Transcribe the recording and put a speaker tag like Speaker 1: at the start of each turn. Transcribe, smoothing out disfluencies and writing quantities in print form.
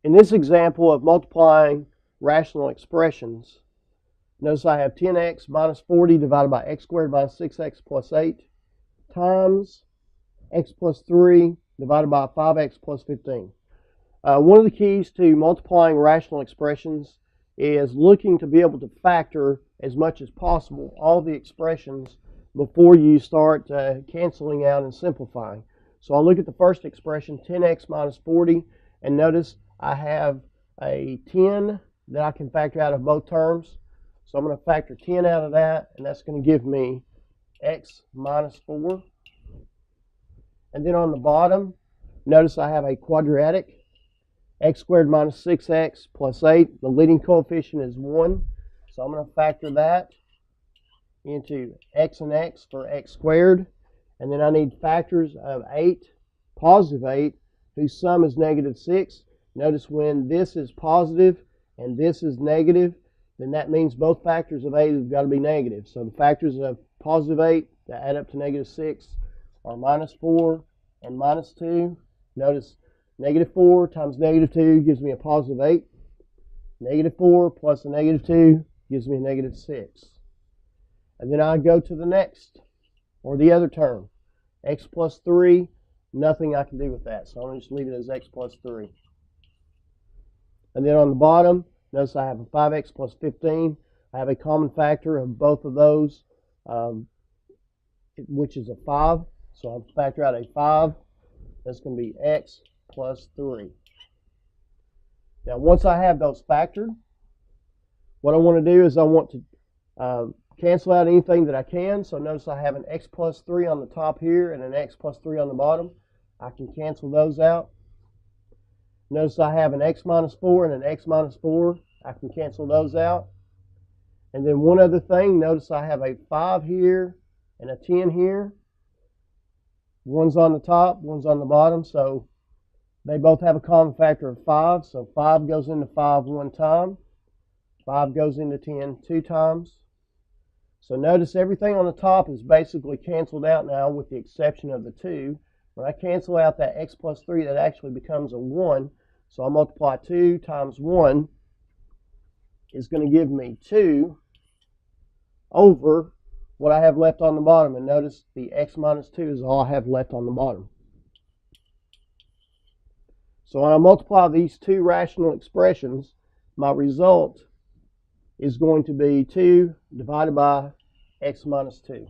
Speaker 1: In this example of multiplying rational expressions, notice I have 10x minus 40 divided by x squared minus 6x plus 8 times x plus 3 divided by 5x plus 15. One of the keys to multiplying rational expressions is looking to be able to factor as much as possible all the expressions before you start canceling out and simplifying. So I'll look at the first expression, 10x minus 40, and notice I have a 10 that I can factor out of both terms. So I'm going to factor 10 out of that, and that's going to give me x minus 4. And then on the bottom, notice I have a quadratic, x squared minus 6x plus 8. The leading coefficient is 1. So I'm going to factor that into x and x for x squared. And then I need factors of 8, positive 8, whose sum is negative 6. Notice when this is positive and this is negative, then that means both factors of 8 have got to be negative. So the factors of positive 8 that add up to negative 6 are minus 4 and minus 2. Notice negative 4 times negative 2 gives me a positive 8. Negative 4 plus a negative 2 gives me a negative 6. And then I go to the next, or the other term, x plus 3. Nothing I can do with that, so I'm going to just leave it as x plus 3. And then on the bottom, notice I have a 5x plus 15. I have a common factor of both of those, which is a 5. So I'll factor out a 5. That's going to be x plus 3. Now, once I have those factored, what I want to do is I want to cancel out anything that I can. So notice I have an x plus 3 on the top here and an x plus 3 on the bottom. I can cancel those out. Notice I have an x minus 4 and an x minus 4. I can cancel those out. And then one other thing, notice I have a 5 here and a 10 here. One's on the top, one's on the bottom, so they both have a common factor of 5. So 5 goes into 5 one time. 5 goes into 10 two times. So notice everything on the top is basically canceled out now with the exception of the 2. When I cancel out that x plus 3, that actually becomes a 1. So I'll multiply 2 times 1 is going to give me 2 over what I have left on the bottom. And notice the x minus 2 is all I have left on the bottom. So when I multiply these two rational expressions, my result is going to be 2 divided by x minus 2.